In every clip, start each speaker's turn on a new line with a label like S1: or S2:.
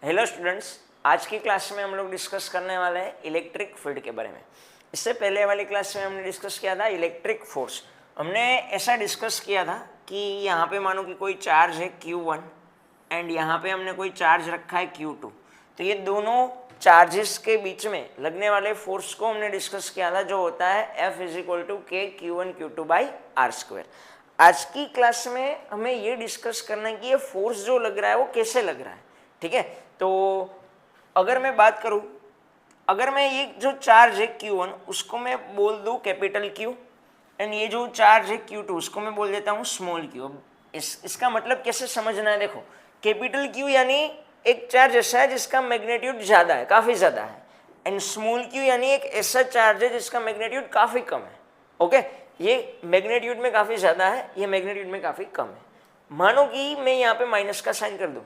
S1: Hello students, आज की class में हम लोग डिस्कस करने वाले हैं इलेक्ट्रिक फील्ड के बारे में। इससे पहले वाली क्लास में हमने डिस्कस किया था इलेक्ट्रिक फोर्स। हमने ऐसा डिस्कस किया था कि यहाँ पे मानो कि कोई चार्ज है Q1 एंड यहाँ पे हमने कोई चार्ज रखा है Q2, तो ये दोनों चार्जेस के बीच में लगने वाले फोर्स को हमने डिस्कस किया था, जो होता है F = K Q1 Q2/r²। आज की क्लास में हमें ये डिस्कस करना है कि ये फोर्स जो लग रहा है वो कैसे लग रहा है। ठीक है, तो अगर मैं बात करूं, अगर मैं ये जो चार्ज है Q1 उसको मैं बोल दूं कैपिटल Q एंड ये जो चार्ज है Q2 उसको मैं बोल देता हूं स्मॉल q। इसका मतलब कैसे समझना है, देखो कैपिटल Q यानी एक चार्ज ऐसा है जिसका मैग्नीट्यूड ज़्यादा है, काफ़ी ज़्यादा है, एंड स्मॉल q यानी एक ऐसा चार्ज है जिसका मैग्नीट्यूड काफ़ी कम है। ओके, ये मैग्नीट्यूड में काफ़ी ज़्यादा है, ये मैग्नीट्यूड में काफ़ी कम है। मानो कि मैं यहाँ पे माइनस का साइन कर दूं,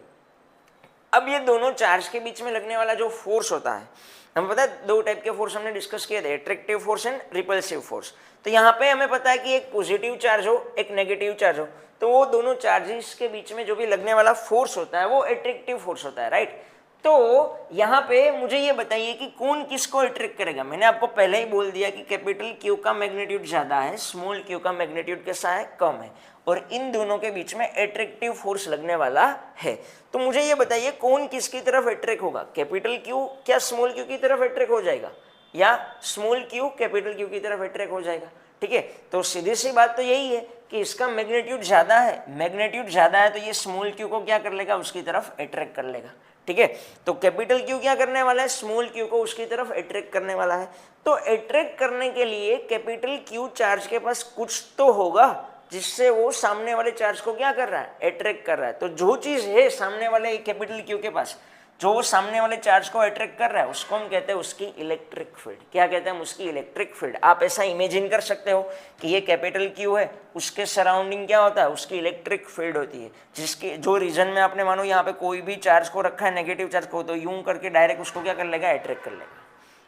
S1: अब ये दोनों चार्ज के बीच में लगने वाला जो फोर्स होता है, हमें पता है दो टाइप के फोर्स हमने डिस्कस किए थे, attractive force and repulsive force. तो यहाँ पे हमें पता है कि एक पॉजिटिव चार्ज हो एक नेगेटिव चार्ज हो, तो वो दोनों चार्जेस के बीच में जो भी लगने वाला फोर्स होता है वो एट्रैक्टिव फोर्स होता है, राइट। तो यहाँ पे मुझे ये बताइए कि कौन किसको अट्रैक्ट करेगा। मैंने आपको पहले ही बोल दिया कि कैपिटल Q का मैग्नीट्यूड ज़्यादा है, स्मॉल q का मैग्नीट्यूड कैसा है, कम है, और इन दोनों के बीच में एट्रैक्टिव फोर्स लगने वाला है। तो मुझे ये बताइए कौन किसकी तरफ अट्रैक्ट होगा, कैपिटल Q क्या स्मॉल q की तरफ अट्रैक्ट हो जाएगा या स्मॉल q कैपिटल Q की तरफ अट्रैक्ट हो जाएगा। ठीक है, तो सीधी सी बात तो यही है कि इसका मैग्नीट्यूड ज़्यादा है, मैग्नीट्यूड ज़्यादा है तो ये स्मॉल q को क्या कर लेगा, उसकी तरफ अट्रैक्ट कर लेगा। ठीक है, तो कैपिटल Q क्या करने वाला है, स्मॉल q को उसकी तरफ अट्रैक्ट करने वाला है। तो अट्रैक्ट करने के लिए कैपिटल Q चार्ज के पास कुछ तो होगा जिससे वो सामने वाले चार्ज को क्या कर रहा है, अट्रैक्ट कर रहा है। तो जो चीज़ है सामने वाले कैपिटल Q के पास, जो वो सामने वाले चार्ज को अट्रैक्ट कर रहा है, उसको हम कहते हैं उसकी इलेक्ट्रिक फील्ड। क्या कहते हैं हम उसकी इलेक्ट्रिक फील्ड। आप ऐसा इमेजिन कर सकते हो कि ये कैपिटल Q है, उसके सराउंडिंग क्या होता है, उसकी इलेक्ट्रिक फील्ड होती है, जिसके जो रीजन में आपने मानो यहाँ पे कोई भी चार्ज को रखा है, नेगेटिव चार्ज को, तो यूं करके डायरेक्ट उसको क्या कर लेगा, अट्रैक्ट कर लेगा।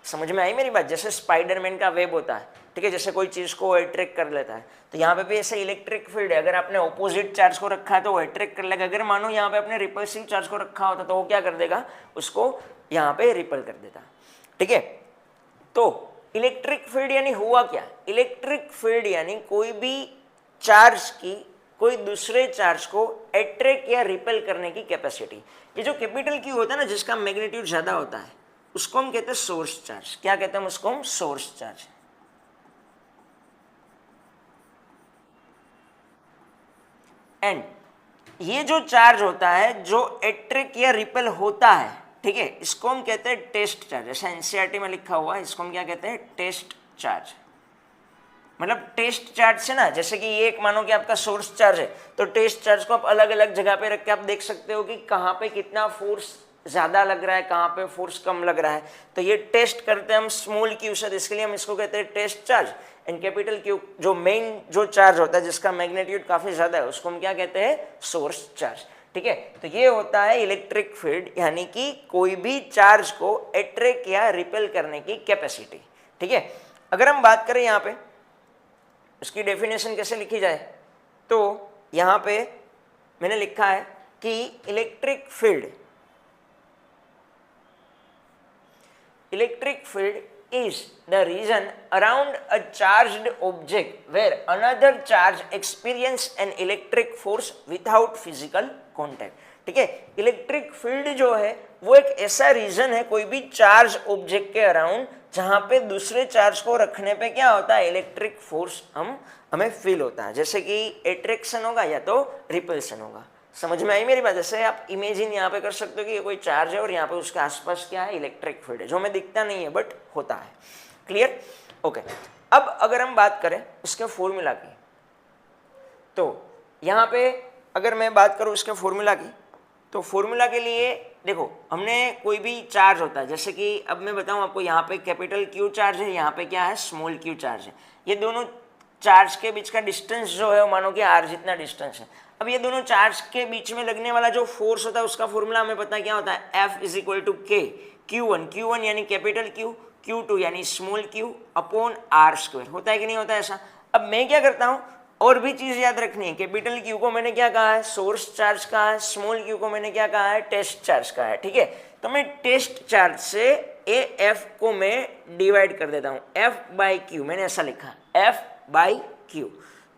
S1: समझ में आई मेरी बात। जैसे स्पाइडरमैन का वेब होता है, ठीक है, जैसे कोई चीज़ को अट्रैक्ट कर लेता है, तो यहाँ पे भी ऐसे इलेक्ट्रिक फील्ड है। अगर आपने ऑपोजिट चार्ज को रखा है तो वो अट्रैक्ट कर लेगा। अगर मानो यहाँ पे आपने रिपल्सिव चार्ज को रखा होता तो वो क्या कर देगा, उसको यहाँ पे रिपल कर देता। ठीक है, तो इलेक्ट्रिक फील्ड यानी हुआ क्या, इलेक्ट्रिक फील्ड यानी कोई भी चार्ज की कोई दूसरे चार्ज को अट्रैक्ट या रिपेल करने की कैपेसिटी। ये जो कैपिटल Q होता है ना, जिसका मैग्नीट्यूड ज़्यादा होता है, उसको हम कहते हैं सोर्स चार्ज। क्या कहते हैं उसको हम, सोर्स चार्ज। एंड ये जो चार्ज होता है जो अट्रैक्ट या रिपेल होता है, ठीक है, इसको हम कहते हैं टेस्ट चार्ज। ऐसा एनसीईआरटी में लिखा हुआ है, इसको हम क्या कहते हैं, टेस्ट चार्ज। मतलब टेस्ट चार्ज से ना, जैसे कि ये एक मानो कि आपका सोर्स चार्ज है, तो टेस्ट चार्ज को आप अलग अलग जगह पे रख के आप देख सकते हो कि कहाँ पे कितना फोर्स ज़्यादा लग रहा है, कहाँ पे फोर्स कम लग रहा है। तो ये टेस्ट करते हैं हम स्मॉल q से, इसके लिए हम इसको कहते हैं test charge. And capital Q जो मेन जो चार्ज होता है जिसका मैग्नीट्यूड काफ़ी ज़्यादा है, उसको हम क्या कहते हैं, सोर्स चार्ज। ठीक है, तो ये होता है इलेक्ट्रिक फील्ड, यानी कि कोई भी चार्ज को अट्रैक्ट या रिपेल करने की कैपेसिटी। ठीक है, अगर हम बात करें यहाँ पे उसकी डेफिनेशन कैसे लिखी जाए, तो यहाँ पे मैंने लिखा है कि electric field is the region around a charged object where another charge experience an electric force without physical contact। ठीक है, इलेक्ट्रिक फील्ड जो है वो एक ऐसा रीजन है कोई भी चार्ज ऑब्जेक्ट के अराउंड जहां पे दूसरे चार्ज को रखने पे क्या होता है, इलेक्ट्रिक फोर्स हमें फील होता है, जैसे कि अट्रैक्शन होगा या तो रिपल्शन होगा। समझ में आई मेरी बात। जैसे आप इमेजिन यहाँ पे कर सकते हो कि ये कोई चार्ज है और यहाँ पे उसके आसपास क्या है, इलेक्ट्रिक फील्ड है, जो हमें दिखता नहीं है बट होता है। Clear, okay. अब अगर हम बात करें उसके फॉर्मूला की, तो यहाँ पे अगर मैं बात करूँ उसके फॉर्मूला की, तो फॉर्मूला के लिए देखो हमने कोई भी चार्ज होता है, जैसे कि अब मैं बताऊँ आपको, यहाँ पे कैपिटल Q चार्ज है, यहाँ पे क्या है, स्मॉल q चार्ज है। ये दोनों चार्ज के बीच का डिस्टेंस जो है वो मानो कि r जितना डिस्टेंस है। अब ये दोनों चार्ज के बीच में लगने वाला जो फोर्स होता है उसका फॉर्मूला हमें पता है क्या होता है, F = K Q1 यानी कैपिटल Q, Q2 यानी स्मॉल q अपॉन r² होता है कि नहीं होता है ऐसा। अब मैं क्या करता हूँ, और भी चीज याद रखनी है, कैपिटल क्यू को मैंने क्या कहा है, सोर्स चार्ज कहा है, स्मॉल क्यू को मैंने क्या कहा है, टेस्ट चार्ज कहा है, ठीक है। तो मैं टेस्ट चार्ज से ए एफ को मैं डिवाइड कर देता हूं, एफ बाई क्यू मैंने ऐसा लिखा, एफ बाई क्यू।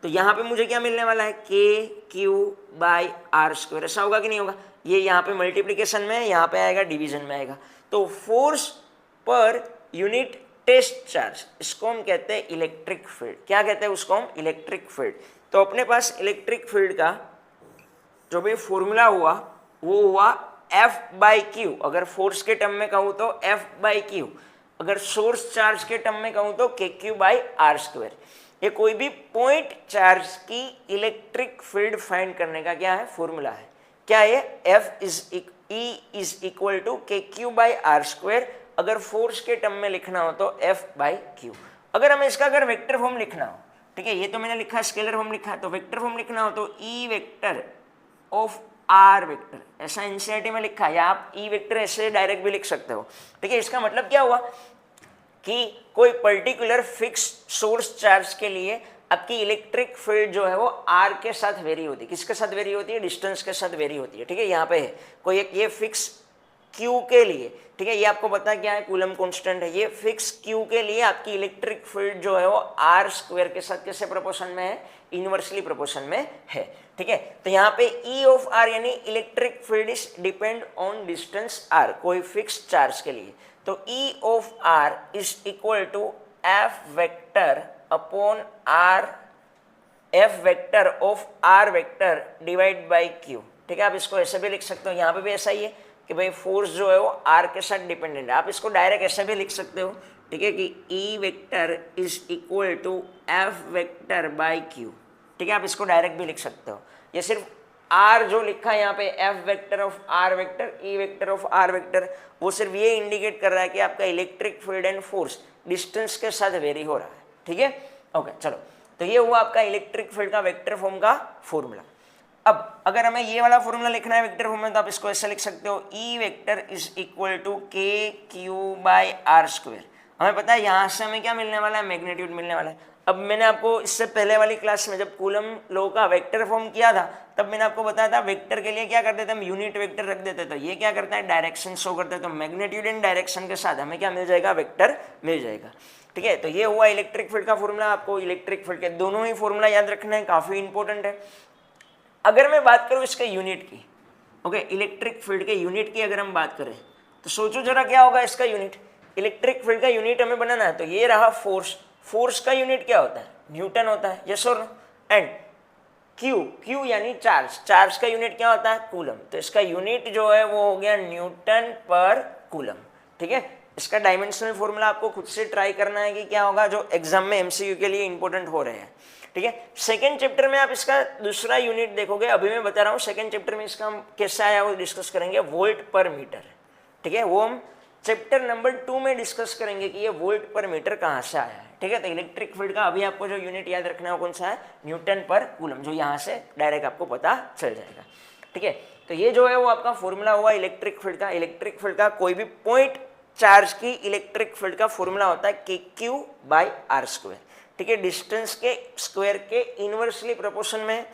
S1: तो यहाँ पे मुझे क्या मिलने वाला है, के क्यू बाई आर स्क्वायर, ऐसा होगा कि नहीं होगा, ये यहाँ पे मल्टीप्लीकेशन में है, यहाँ पे आएगा डिवीजन में आएगा। तो force per unit test charge, इसको हम कहते हैं इलेक्ट्रिक फील्ड। क्या कहते हैं उसको हम, इलेक्ट्रिक फील्ड। तो अपने पास इलेक्ट्रिक फील्ड का जो भी फॉर्मूला हुआ वो हुआ एफ बाई क्यू, अगर फोर्स के टर्म में कहूँ तो एफ बाई क्यू, अगर सोर्स चार्ज के टर्म में कहूँ तो के क्यू बाई आर स्क्वायर। ये कोई भी पॉइंट चार्ज की इलेक्ट्रिक फील्ड फाइंड करने का क्या है, फॉर्मूला है। क्या ये F is equal to K Q by R square, अगर फोर्स के टर्म में लिखना हो तो एफ बाई क्यू। अगर हमें इसका अगर वेक्टर फॉर्म लिखना हो, ठीक है, ये तो मैंने लिखा स्केलर फॉर्म लिखा है, तो वेक्टर फॉर्म लिखना हो तो E vector of R vector, ऐसा एनसीईआरटी में लिखा है, या आप ई वेक्टर ऐसे डायरेक्ट भी लिख सकते हो, ठीक है। इसका मतलब क्या हुआ कि कोई पर्टिकुलर फिक्स सोर्स चार्ज के लिए आपकी इलेक्ट्रिक फील्ड जो है वो आर के साथ वेरी होती है। किसके साथ वेरी होती है, डिस्टेंस के साथ वेरी होती है, ठीक है। यहाँ पे है कोई एक ये फिक्स क्यू के लिए, ठीक है, ये आपको पता क्या है, कूलम कांस्टेंट है, ये फिक्स क्यू के लिए आपकी इलेक्ट्रिक फील्ड जो है वो आर स्क्वायर के साथ कैसे प्रोपोर्शन में है, इनवर्सली प्रोपोर्शन में है, ठीक है। तो यहाँ पे ई ऑफ आर यानी electric field is depend on distance R, कोई फिक्स चार्ज के लिए। तो E of R is equal to F vector upon R, F vector of R vector divide by Q, ठीक है। आप इसको ऐसे भी लिख सकते हो, यहाँ पे भी ऐसा ही है कि भाई फोर्स जो है वो आर के साथ डिपेंडेंट है। आप इसको डायरेक्ट ऐसे भी लिख सकते हो, ठीक है, कि E vector is equal to F vector by Q, ठीक है। आप इसको डायरेक्ट भी लिख सकते हो। ये सिर्फ आर जो लिखा है यहाँ पे, F vector of R vector, E vector of R vector, वो सिर्फ ये इंडिकेट कर रहा है कि आपका electric field and force distance के साथ वेरी हो रहा है, ठीक है। ओके, चलो, तो ये हुआ आपका इलेक्ट्रिक फील्ड का वेक्टर फॉर्म का फॉर्मूला। अब अगर हमें ये वाला फॉर्मूला लिखना है वेक्टर फॉर्म में, तो आप इसको ऐसे लिख सकते हो, E vector is equal to K Q by R square. हमें पता है यहाँ से हमें क्या मिलने वाला है, मैग्नीट्यूड मिलने वाला है। अब मैंने आपको इससे पहले वाली क्लास में जब कूलम लॉ का वेक्टर फॉर्म किया था, तब मैंने आपको बताया था वेक्टर के लिए क्या करते थे हम, यूनिट वेक्टर रख देते। तो ये क्या करता है, डायरेक्शन शो करता है, तो मैग्नीट्यूड एंड डायरेक्शन के साथ हमें क्या मिल जाएगा, वेक्टर मिल जाएगा, ठीक है। तो ये हुआ इलेक्ट्रिक फील्ड का फॉर्मूला। आपको इलेक्ट्रिक फील्ड के दोनों ही फॉर्मूला याद रखना है, काफी इंपॉर्टेंट है। अगर मैं बात करूं इसके यूनिट की, ओके, इलेक्ट्रिक फील्ड के यूनिट की अगर हम बात करें तो सोचो जरा क्या होगा इसका यूनिट। इलेक्ट्रिक फील्ड का यूनिट हमें बनाना है, तो ये रहा फोर्स, फोर्स का यूनिट क्या होता है, न्यूटन होता है, यस और नो। एंड क्यू, क्यू यानी चार्ज, चार्ज का यूनिट क्या होता है, कूलम। तो इसका यूनिट जो है वो हो गया न्यूटन पर कूलम, ठीक है। इसका डायमेंशनल फॉर्मूला आपको खुद से ट्राई करना है कि क्या होगा, जो एग्जाम में एमसीक्यू के लिए इंपॉर्टेंट हो रहे हैं, ठीक है। सेकंड चैप्टर में आप इसका दूसरा यूनिट देखोगे, अभी मैं बता रहा हूँ सेकंड चैप्टर में इसका हम कैसा आया वो डिस्कस करेंगे, वोल्ट पर मीटर, ठीक है। वो हम चैप्टर नंबर 2 में डिस्कस करेंगे कि ये वोल्ट पर मीटर कहाँ से आया है, ठीक है। तो इलेक्ट्रिक फील्ड का अभी आपको जो यूनिट याद रखना है वो कौन सा है, न्यूटन पर कूलम, जो यहाँ से डायरेक्ट आपको पता चल जाएगा, ठीक है। तो ये जो है वो आपका फॉर्मूला हुआ इलेक्ट्रिक फील्ड का। इलेक्ट्रिक फील्ड का कोई भी पॉइंट चार्ज की इलेक्ट्रिक फील्ड का फॉर्मूला होता है के क्यू बाई आर स्क्वायर, ठीक है। डिस्टेंस के स्क्वायर के इनवर्सली प्रोपोर्शन में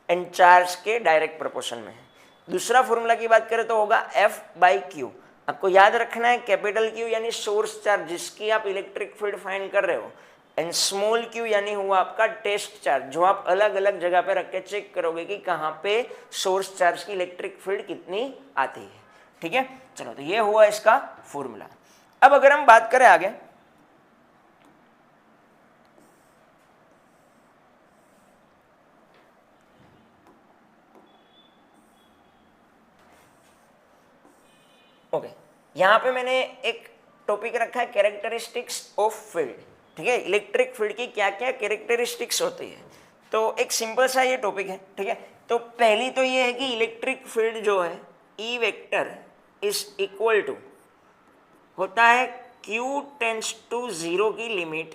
S1: एंड चार्ज के डायरेक्ट प्रोपोर्शन में है। दूसरा फॉर्मूला की बात करें तो होगा एफ बाई क्यू। आपको याद रखना है कैपिटल क्यू यानी सोर्स चार्ज जिसकी आप इलेक्ट्रिक फील्ड फाइंड कर रहे हो, एंड स्मॉल क्यू यानी हुआ आपका टेस्ट चार्ज, जो आप अलग अलग जगह पे रख के चेक करोगे कि कहाँ पे सोर्स चार्ज की इलेक्ट्रिक फील्ड कितनी आती है, ठीक है। चलो, तो ये हुआ इसका फॉर्मूला। अब अगर हम बात करें आगे, ओके, यहाँ पे मैंने एक टॉपिक रखा है कैरेक्टरिस्टिक्स ऑफ फील्ड, ठीक है। इलेक्ट्रिक फील्ड की क्या क्या कैरेक्टरिस्टिक्स होती है, तो एक सिंपल सा ये टॉपिक है, ठीक है। तो पहली तो ये है कि इलेक्ट्रिक फील्ड जो है E vector is equal to होता है Q टेंड्स टू 0 की limit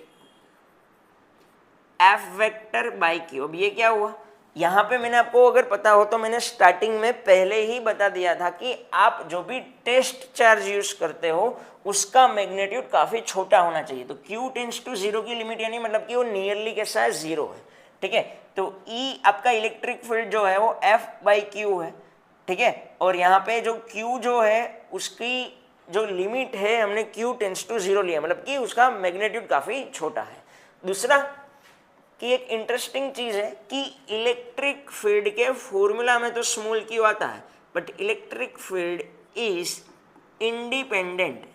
S1: F vector by Q. अब ये क्या हुआ, यहाँ पे मैंने आपको अगर पता हो तो मैंने स्टार्टिंग में पहले ही बता दिया था कि आप जो भी टेस्ट चार्ज यूज करते हो उसका मैग्नीट्यूड काफी छोटा होना चाहिए। तो Q टेंड्स टू 0 की लिमिट यानी मतलब कि वो नियरली कैसा है, 0 है, ठीक है। तो E आपका इलेक्ट्रिक फील्ड जो है वो F/Q है, ठीक है। और यहाँ पे जो Q जो है उसकी जो लिमिट है हमने Q टेंस टू 0 लिया, मतलब कि उसका मैग्नीट्यूड काफी छोटा है। दूसरा कि एक इंटरेस्टिंग चीज है कि इलेक्ट्रिक फील्ड के फॉर्मूला में तो स्मॉल q आता है, but electric field is independent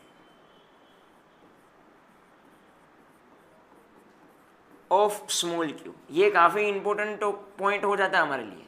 S1: of small q। ये काफी इंपॉर्टेंट पॉइंट हो जाता है हमारे लिए।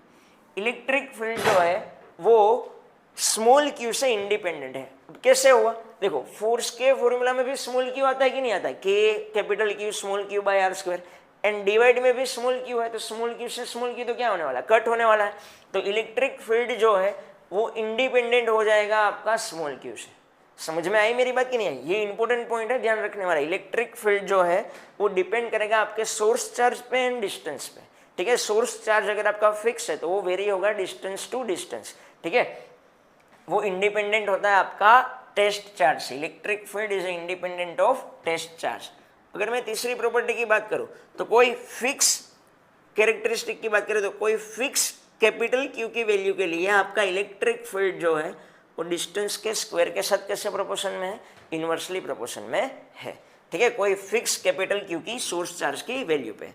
S1: इलेक्ट्रिक फील्ड जो है वो स्मॉल q से इंडिपेंडेंट है। कैसे हुआ? देखो, फोर्स के फॉर्मूला में भी स्मॉल q आता है कि नहीं आता है, k capital Q small q by r square, and divide में भी स्मॉल q है, तो स्मॉल q से स्मॉल q तो क्या होने वाला है, कट होने वाला है। तो इलेक्ट्रिक फील्ड जो है वो इंडिपेंडेंट हो जाएगा आपका स्मॉल q से। समझ में आई मेरी बात कि नहीं आई? ये इंपॉर्टेंट पॉइंट है, ध्यान रखने वाला। इलेक्ट्रिक फील्ड जो है वो डिपेंड करेगा आपके सोर्स चार्ज पे एंड डिस्टेंस पे, ठीक है। सोर्स चार्ज अगर आपका फिक्स है तो वो वेरी होगा डिस्टेंस टू डिस्टेंस, ठीक है। वो इंडिपेंडेंट होता है आपका टेस्ट चार्ज से। Electric field is independent of test charge. अगर मैं तीसरी प्रॉपर्टी की बात करूं तो कोई फिक्स कैरेक्टरिस्टिक की बात करें तो कोई फिक्स कैपिटल Q की वैल्यू के लिए आपका इलेक्ट्रिक फील्ड जो है वो डिस्टेंस के स्क्वायर के साथ कैसे प्रोपोर्शन में है, इनवर्सली प्रोपोर्शन में है, ठीक है। कोई फिक्स कैपिटल Q की सोर्स चार्ज की वैल्यू पे।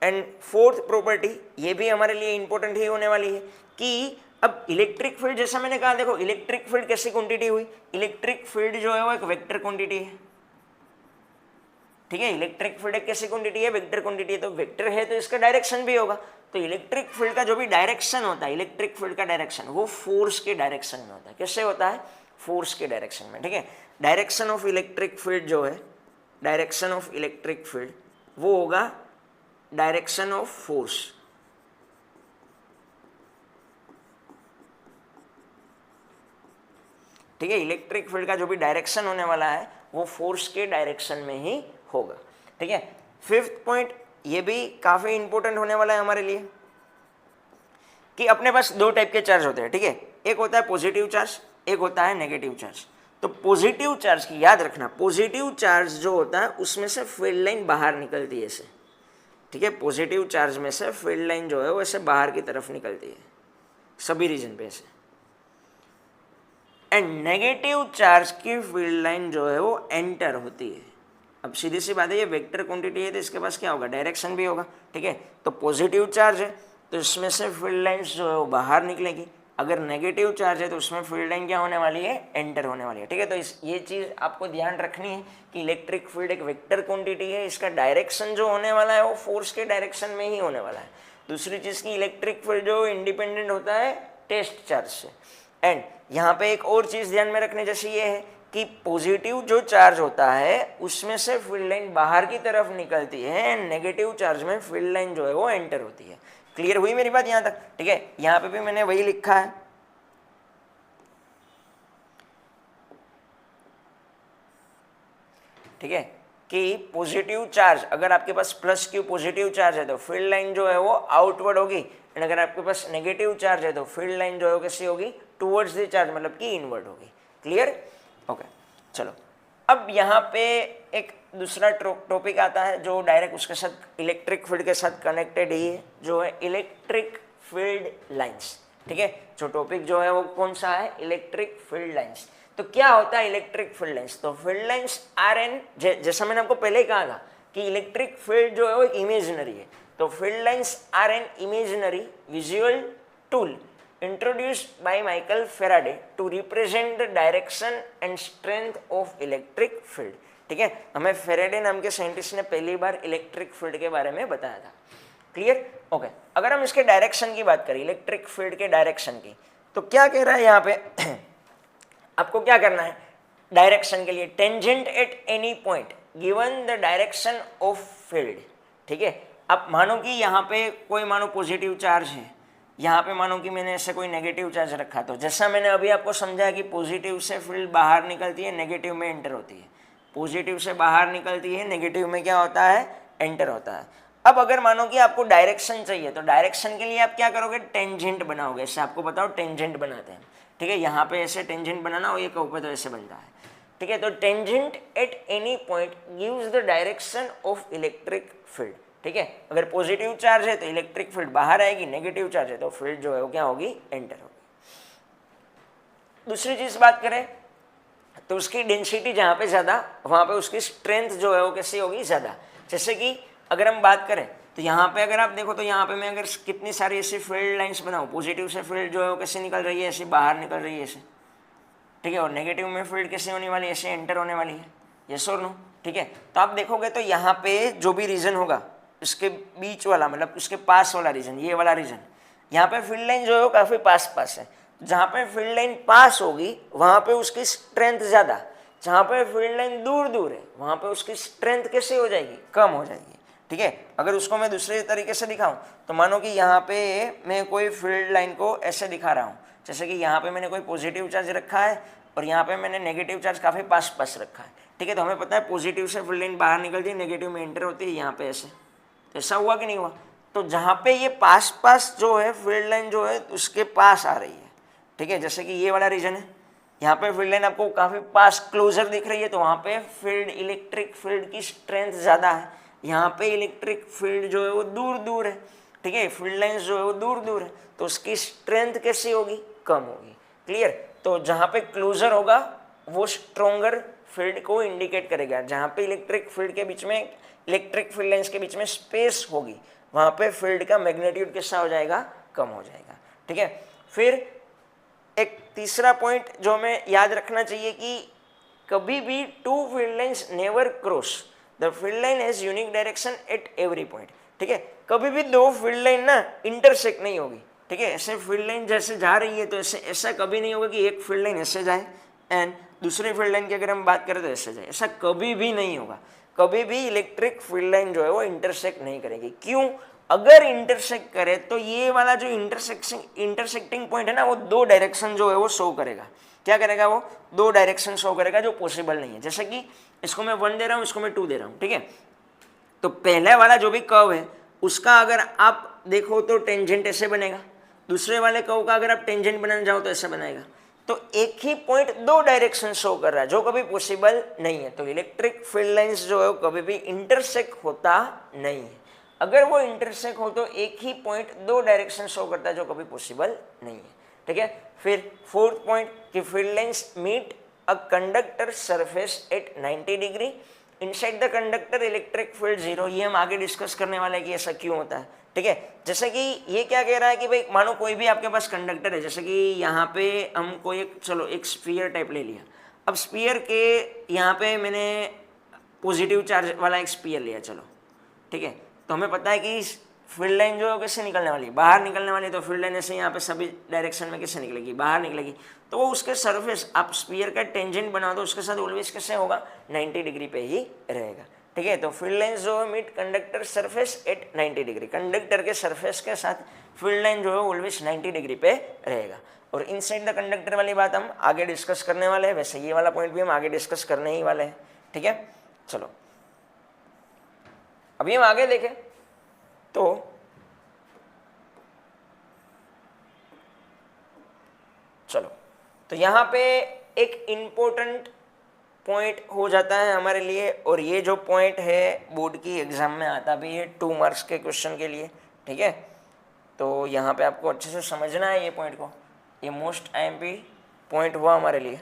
S1: एंड फोर्थ प्रॉपर्टी, ये भी हमारे लिए इंपॉर्टेंट ही होने वाली है कि अब इलेक्ट्रिक फील्ड, जैसा मैंने कहा, देखो इलेक्ट्रिक फील्ड कैसी क्वांटिटी हुई, इलेक्ट्रिक फील्ड जो है वो एक वेक्टर क्वांटिटी है, ठीक है। इलेक्ट्रिक फील्ड एक कैसी क्वांटिटी है, वेक्टर क्वांटिटी है। तो वेक्टर है तो इसका डायरेक्शन भी होगा। तो इलेक्ट्रिक फील्ड का जो भी डायरेक्शन होता है, इलेक्ट्रिक फील्ड का डायरेक्शन वो फोर्स के डायरेक्शन में होता है। कैसे होता है? फोर्स के डायरेक्शन में, ठीक है। डायरेक्शन ऑफ इलेक्ट्रिक फील्ड जो है, डायरेक्शन ऑफ इलेक्ट्रिक फील्ड वो होगा डायरेक्शन ऑफ फोर्स, ठीक है। इलेक्ट्रिक फील्ड का जो भी डायरेक्शन होने वाला है वो फोर्स के डायरेक्शन में ही होगा, ठीक है। फिफ्थ पॉइंट, ये भी काफी इंपॉर्टेंट होने वाला है हमारे लिए कि अपने पास दो टाइप के चार्ज होते हैं, ठीक है। एक होता है पॉजिटिव चार्ज, एक होता है नेगेटिव चार्ज। तो पॉजिटिव चार्ज की याद रखना, पॉजिटिव चार्ज जो होता है उसमें से फील्ड लाइन बाहर निकलती है ऐसे, ठीक है। पॉजिटिव चार्ज में से फील्ड लाइन जो है वो ऐसे बाहर की तरफ निकलती है सभी रीजन पे ऐसे। एंड नेगेटिव चार्ज की फील्ड लाइन जो है वो एंटर होती है। अब सीधी सी बात है, ये वेक्टर क्वांटिटी है तो इसके पास क्या होगा, डायरेक्शन भी होगा, ठीक है। तो पॉजिटिव चार्ज है तो इसमें से फील्ड लाइंस जो है वो बाहर निकलेगी। अगर नेगेटिव चार्ज है तो उसमें फील्ड लाइन क्या होने वाली है, एंटर होने वाली है, ठीक है। तो ये चीज़ आपको ध्यान रखनी है कि इलेक्ट्रिक फील्ड एक वेक्टर क्वांटिटी है, इसका डायरेक्शन जो होने वाला है वो फोर्स के डायरेक्शन में ही होने वाला है। दूसरी चीज़ की इलेक्ट्रिक फील्ड जो इंडिपेंडेंट होता है टेस्ट चार्ज से। एंड यहाँ पे एक और चीज़ ध्यान में रखने जैसी ये है कि पॉजिटिव जो चार्ज होता है उसमें से फील्ड लाइन बाहर की तरफ निकलती है एंड नेगेटिव चार्ज में फील्ड लाइन जो है वो एंटर होती है। क्लियर हुई मेरी बात यहाँ तक, ठीक है। यहाँ पे भी मैंने वही लिखा है, ठीक है, कि पॉजिटिव चार्ज, अगर आपके पास प्लस Q पॉजिटिव चार्ज है तो फील्ड लाइन जो है वो आउटवर्ड होगी, एंड अगर आपके पास नेगेटिव चार्ज है तो फील्ड लाइन जो है कैसी होगी, टुवर्ड्स द चार्ज, मतलब कि इनवर्ड होगी। क्लियर? ओके, चलो अब यहाँ पे एक दूसरा टॉपिक आता है जो डायरेक्ट उसके साथ इलेक्ट्रिक फील्ड के साथ कनेक्टेड ही है, जो है इलेक्ट्रिक फील्ड लाइंस, ठीक है। जो टॉपिक जो है वो कौन सा है, इलेक्ट्रिक फील्ड लाइंस। तो क्या होता है इलेक्ट्रिक फील्ड लाइंस? तो फील्ड लाइंस आर एन, जैसा मैंने आपको पहले ही कहा था कि इलेक्ट्रिक फील्ड जो है वो इमेजिनरी है, तो field lines are an imaginary visual tool introduced by Michael Faraday to represent the direction and strength of electric field, ठीक है। हमें फेराडे नाम के साइंटिस्ट ने पहली बार इलेक्ट्रिक फील्ड के बारे में बताया था। क्लियर? ओके, अगर हम इसके डायरेक्शन की बात करें, इलेक्ट्रिक फील्ड के डायरेक्शन की, तो क्या कह रहा है यहाँ पे आपको क्या करना है डायरेक्शन के लिए, tangent at any point given the direction of field, ठीक है। अब मानो कि यहाँ पे कोई मानो पॉजिटिव चार्ज है, यहाँ पे मानो कि मैंने ऐसे कोई नेगेटिव चार्ज रखा, तो जैसा मैंने अभी आपको समझाया कि पॉजिटिव से फील्ड बाहर निकलती है, नेगेटिव में एंटर होती है, पॉजिटिव से बाहर निकलती है, नेगेटिव में क्या होता है, एंटर होता है। अब अगर मानो कि आपको डायरेक्शन चाहिए तो डायरेक्शन के लिए आप क्या करोगे, टेंजेंट बनाओगे। ऐसे आपको बताओ टेंजेंट बनाते हैं, ठीक है। यहाँ पे ऐसे टेंजेंट बनाना हो, ये कहो पे तो ऐसे बनता है, ठीक है। तो tangent at any point gives the direction of electric field, ठीक है। अगर पॉजिटिव चार्ज है तो इलेक्ट्रिक फील्ड बाहर आएगी, नेगेटिव चार्ज है तो फील्ड जो है वो क्या होगी, एंटर होगी। दूसरी चीज बात करें तो उसकी डेंसिटी जहाँ पे ज़्यादा वहाँ पे उसकी स्ट्रेंथ जो है वो कैसी होगी, ज़्यादा। जैसे कि अगर हम बात करें तो यहाँ पे अगर आप देखो तो यहाँ पे मैं अगर कितनी सारी ऐसी फील्ड लाइंस बनाऊँ, पॉजिटिव से फील्ड जो है वो कैसे निकल रही है, ऐसे बाहर निकल रही है ऐसे, ठीक है। और नेगेटिव में फील्ड कैसे होने वाली है, ऐसे एंटर होने वाली है, यस और नो, ठीक है। तो आप देखोगे तो यहाँ पे जो भी रीजन होगा उसके बीच वाला, मतलब उसके पास वाला रीजन, ये वाला रीजन, यहाँ पे फील्ड लाइन जो है वो काफ़ी पास पास है। जहाँ पे फील्ड लाइन पास होगी वहाँ पे उसकी स्ट्रेंथ ज़्यादा, जहाँ पे फील्ड लाइन दूर दूर है वहाँ पे उसकी स्ट्रेंथ कैसे हो जाएगी, कम हो जाएगी, ठीक है। अगर उसको मैं दूसरे तरीके से दिखाऊं तो मानो कि यहाँ पे मैं कोई फील्ड लाइन को ऐसे दिखा रहा हूँ, जैसे कि यहाँ पे मैंने कोई पॉजिटिव चार्ज रखा है और यहाँ पे मैंने नेगेटिव चार्ज काफ़ी पास पास रखा है, ठीक है। तो हमें पता है पॉजिटिव से फील्ड लाइन बाहर निकलती है, नेगेटिव में एंटर होती है यहाँ पे ऐसे, तो ऐसा हुआ कि नहीं हुआ। तो जहाँ पे ये पास पास जो है फील्ड लाइन जो है उसके पास आ रही है, ठीक है। जैसे कि ये वाला रीजन है, यहाँ पे फील्ड लाइन आपको काफ़ी पास क्लोजर दिख रही है, तो वहाँ पे फील्ड इलेक्ट्रिक फील्ड की स्ट्रेंथ ज़्यादा है। यहाँ पे इलेक्ट्रिक फील्ड जो है वो दूर दूर है, ठीक है, फील्ड लाइन्स जो है वो दूर दूर है, तो उसकी स्ट्रेंथ कैसी होगी, कम होगी, क्लियर। तो जहाँ पे क्लोजर होगा वो स्ट्रोंगर फील्ड को इंडिकेट करेगा, जहाँ पे इलेक्ट्रिक फील्ड के बीच में, इलेक्ट्रिक फील्ड लाइन्स के बीच में स्पेस होगी वहाँ पे फील्ड का मैग्नीट्यूड कैसा हो जाएगा, कम हो जाएगा, ठीक है। फिर एक तीसरा पॉइंट जो हमें याद रखना चाहिए कि कभी भी two field lines never cross, the field line has unique direction at every point, ठीक है। कभी भी दो फील्ड लाइन ना इंटरसेक्ट नहीं होगी, ठीक है। ऐसे फील्ड लाइन जैसे जा रही है तो ऐसे ऐसा कभी नहीं होगा कि एक फील्ड लाइन ऐसे जाए एंड दूसरी फील्ड लाइन की अगर हम बात करें तो ऐसे जाए, ऐसा कभी भी नहीं होगा। कभी भी इलेक्ट्रिक फील्ड लाइन जो है वो इंटरसेक्ट नहीं करेगी। क्यों? अगर इंटरसेक्ट करे तो ये वाला जो इंटरसेक्टिंग पॉइंट है ना वो दो डायरेक्शन जो है वो शो करेगा। क्या करेगा? वो दो डायरेक्शन शो करेगा जो पॉसिबल नहीं है। जैसे कि इसको मैं 1 दे रहा हूँ, इसको मैं 2 दे रहा हूँ, ठीक है। तो पहले वाला जो भी कर्व है उसका अगर आप देखो तो टेंजेंट ऐसे बनेगा, दूसरे वाले कर्व का अगर आप टेंजेंट बनाने जाओ तो ऐसे बनाएगा। तो एक ही पॉइंट दो डायरेक्शन शो कर रहा है जो कभी पॉसिबल नहीं है। तो इलेक्ट्रिक फील्ड लाइंस जो है वो कभी भी इंटरसेक्ट होता नहीं है। अगर वो इंटरसेक्ट हो तो एक ही पॉइंट दो डायरेक्शन शो करता है जो कभी पॉसिबल नहीं है, ठीक है। फिर फोर्थ पॉइंट कि field lines meet a conductor surface at 90 degree, inside the conductor electric field 0। ये हम आगे डिस्कस करने वाले हैं कि ऐसा क्यों होता है, ठीक है। जैसे कि ये क्या कह रहा है कि भाई मानो कोई भी आपके पास कंडक्टर है, जैसे कि यहाँ पे हम कोई एक स्फीयर टाइप ले लिया। अब स्फीयर के यहाँ पे मैंने पॉजिटिव चार्ज वाला एक स्फीयर लिया, चलो ठीक है। तो हमें पता है कि फील्ड लाइन जो है कैसे निकलने वाली है, बाहर निकलने वाली है। तो फील्ड लाइन ऐसे यहाँ पे सभी डायरेक्शन में कैसे निकलेगी, बाहर निकलेगी। तो वो उसके सरफेस आप स्फीयर का टेंजेंट बनाओ तो उसके साथ ऑलवेज कैसे होगा, 90 डिग्री पे ही रहेगा, ठीक है। तो फील्ड लाइन जो है meet conductor surface at 90 degree, conductor के सरफेस के साथ फील्ड लाइन जो है ऑलवेज 90 डिग्री पे रहेगा। और इनसाइड द कंडक्टर वाली बात हम आगे डिस्कस करने वाले हैं, वैसे ये वाला पॉइंट भी हम आगे डिस्कस करने ही वाले हैं, ठीक है। चलो अभी हम आगे देखें तो चलो, तो यहाँ पे एक इम्पोर्टेंट पॉइंट हो जाता है हमारे लिए, और ये जो पॉइंट है बोर्ड की एग्जाम में आता भी है 2 मार्क्स के क्वेश्चन के लिए, ठीक है। तो यहाँ पे आपको अच्छे से समझना है ये पॉइंट को, ये मोस्ट आईएमपी पॉइंट हुआ हमारे लिए।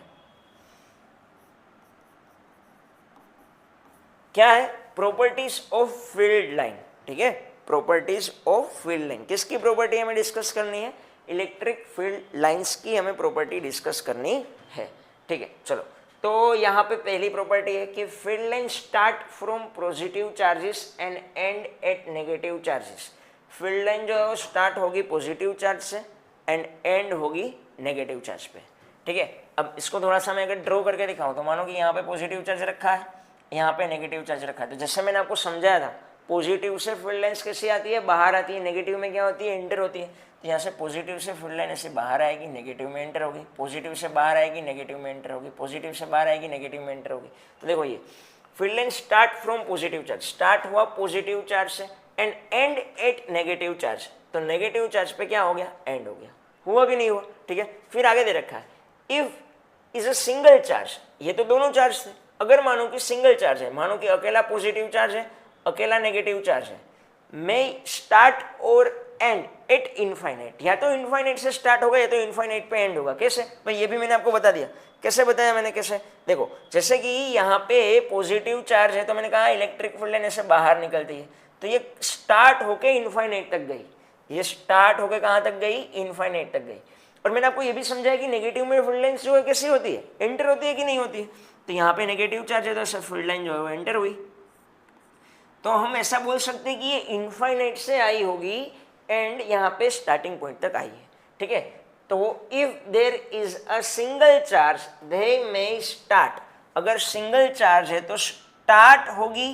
S1: क्या है? प्रॉपर्टीज ऑफ फील्ड लाइन, ठीक है। प्रॉपर्टीज ऑफ फील्ड लाइन, किसकी प्रॉपर्टी हमें डिस्कस करनी है? इलेक्ट्रिक फील्ड लाइंस की हमें प्रॉपर्टी डिस्कस करनी है, ठीक है। चलो, तो यहाँ पे पहली प्रॉपर्टी है कि field line start from positive charges end end at negative charges. Field line जो है वो स्टार्ट होगी पॉजिटिव चार्ज से एंड एंड होगी नेगेटिव चार्ज पे, ठीक है। अब इसको थोड़ा सा मैं अगर ड्रॉ करके दिखाऊं तो मानो कि यहाँ पे पॉजिटिव चार्ज रखा है, यहाँ पे नेगेटिव चार्ज रखा है। तो जैसे मैंने आपको समझाया था, पॉजिटिव से फील्ड लाइन्स कैसी आती है, बाहर आती है, नेगेटिव में क्या होती है, एंटर होती है। तो यहाँ से पॉजिटिव से फील्ड लाइन ऐसे बाहर आएगी, नेगेटिव में एंटर होगी, पॉजिटिव से बाहर आएगी, नेगेटिव में एंटर होगी, पॉजिटिव से बाहर आएगी, नेगेटिव में एंटर होगी। तो देखो ये field line start from positive charge, start हुआ पॉजिटिव चार्ज से end end at negative charge. तो नेगेटिव चार्ज पे क्या हो गया, एंड हो गया। हुआ कि नहीं हुआ, ठीक है। फिर आगे दे रखा है if is a single charge, ये तो दोनों चार्ज थे। अगर मानो कि सिंगल चार्ज है, मानो कि अकेला पॉजिटिव चार्ज है, अकेला नेगेटिव चार्ज है, मे स्टार्ट और एंड एट इनफाइनाइट, या तो इनफाइनाइट से स्टार्ट होगा या तो इनफाइनाइट पे एंड होगा। कैसे भाई, ये भी मैंने आपको बता दिया। कैसे बताया मैंने, कैसे देखो, जैसे कि यहाँ पे पॉजिटिव चार्ज है तो मैंने कहा इलेक्ट्रिक फील्ड लाइन ऐसे बाहर निकलती है, तो ये स्टार्ट होके इनफाइनाइट तक गई, ये स्टार्ट होके कहाँ तक गई, इनफाइनाइट तक गई। और मैंने आपको ये भी समझाया कि नेगेटिव में फील्ड लाइन जो है कैसी होती है, एंटर होती है कि नहीं होती है। तो यहाँ पे नेगेटिव चार्ज है तो ऐसा फील्ड लाइन जो है वो एंटर हुई, तो हम ऐसा बोल सकते हैं कि ये इनफाइनाइट से आई होगी एंड यहाँ पे स्टार्टिंग पॉइंट तक आई है। ठीक है, तो if there is a single charge they may start, अगर सिंगल चार्ज है तो स्टार्ट होगी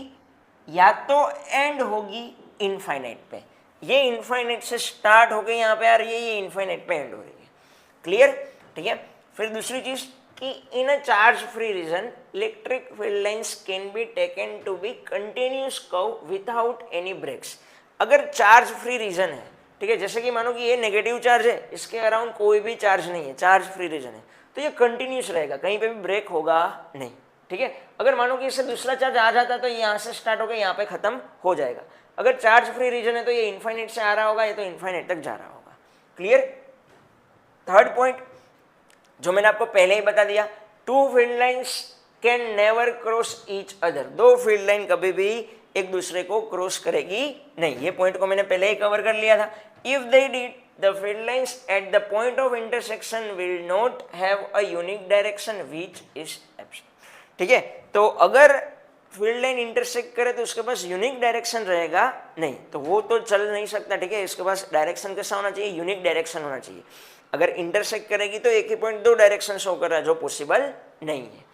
S1: या तो एंड होगी इनफाइनाइट पे। ये इनफाइनाइट से स्टार्ट हो गई यहाँ पे आ रही है, ये इनफाइनाइट पे एंड हो रही है। क्लियर, ठीक है। फिर दूसरी चीज कि in a charge free region electric field lines can be taken to be continuous curve without any breaks. अगर चार्ज फ्री रीजन है, ठीक है, जैसे कि मानो कि ये नेगेटिव चार्ज है, इसके अराउंड कोई भी चार्ज नहीं है, चार्ज फ्री रीजन है, तो ये कंटिन्यूस रहेगा, कहीं पे भी ब्रेक होगा नहीं। ठीक है, अगर मानो कि इससे दूसरा चार्ज आ जाता तो यहाँ से स्टार्ट होकर यहाँ पे खत्म हो जाएगा। अगर चार्ज फ्री रीजन है तो ये इनफाइनाइट से आ रहा होगा, ये तो इनफाइनाइट तक जा रहा होगा। क्लियर। थर्ड पॉइंट जो मैंने आपको पहले ही बता दिया, two field lines can never cross each other, दो फील्ड लाइन कभी भी एक दूसरे को क्रॉस करेगी नहीं। ये पॉइंट को मैंने पहले ही कवर कर लिया था। If they did the field lines at the point of intersection will not have a unique direction which is absent. ठीक है, तो अगर फील्ड लाइन इंटरसेक्ट करे तो उसके पास यूनिक डायरेक्शन रहेगा नहीं, तो वो तो चल नहीं सकता। ठीक है, इसके पास डायरेक्शन कैसा होना चाहिए, यूनिक डायरेक्शन होना चाहिए। अगर इंटरसेक्ट करेगी तो एक ही पॉइंट दो डायरेक्शन शो कर रहा है, जो पॉसिबल नहीं है।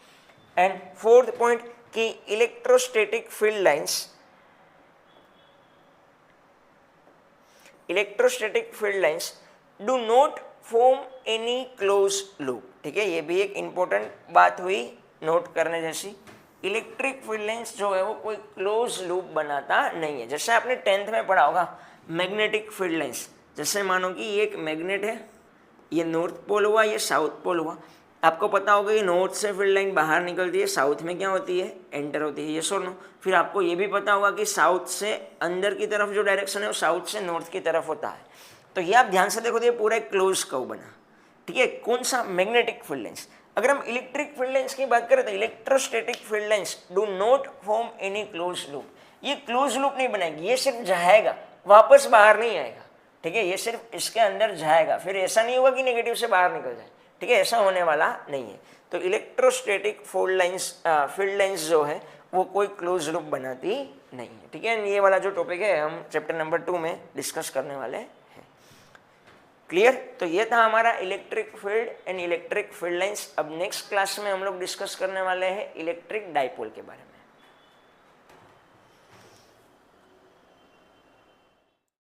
S1: एंड फोर्थ पॉइंट कि electrostatic field lines do not form any close loop. ठीक है, ये भी एक इंपॉर्टेंट बात हुई नोट करने जैसी। इलेक्ट्रिक फील्ड लाइंस जो है वो कोई क्लोज लूप बनाता नहीं है। जैसे आपने 10th में पढ़ा होगा मैग्नेटिक फील्ड लाइंस, जैसे मानो कि ये एक मैग्नेट है, ये नॉर्थ पोल हुआ, ये साउथ पोल हुआ। आपको पता होगा ये नॉर्थ से फील्ड लाइन बाहर निकलती है, साउथ में क्या होती है, एंटर होती है, ये सो नो। फिर आपको ये भी पता होगा कि साउथ से अंदर की तरफ जो डायरेक्शन है वो साउथ से नॉर्थ की तरफ होता है। तो ये आप ध्यान से देखो तो ये पूरा एक क्लोज कर्व बना। ठीक है, कौन सा, मैग्नेटिक फील्ड लाइंस। अगर हम इलेक्ट्रिक फील्ड लाइंस की बात करें तो electrostatic field lines do not form any close loop. ये क्लोज लूप नहीं बनाएगी, ये सिर्फ जाएगा, वापस बाहर नहीं आएगा। ठीक है, ये सिर्फ इसके अंदर जाएगा, फिर ऐसा नहीं होगा कि नेगेटिव से बाहर निकल जाए। ठीक है, ऐसा होने वाला नहीं है। तो इलेक्ट्रोस्टैटिक फील्ड लाइंस जो है वो कोई क्लोज लूप बनाती नहीं है। ठीक है, ये वाला जो टॉपिक है हम चैप्टर नंबर 2 में डिस्कस करने वाले हैं। क्लियर। तो ये था हमारा electric field and electric field lines. अब नेक्स्ट क्लास में हम लोग डिस्कस करने वाले हैं इलेक्ट्रिक डाइपोल के बारे में।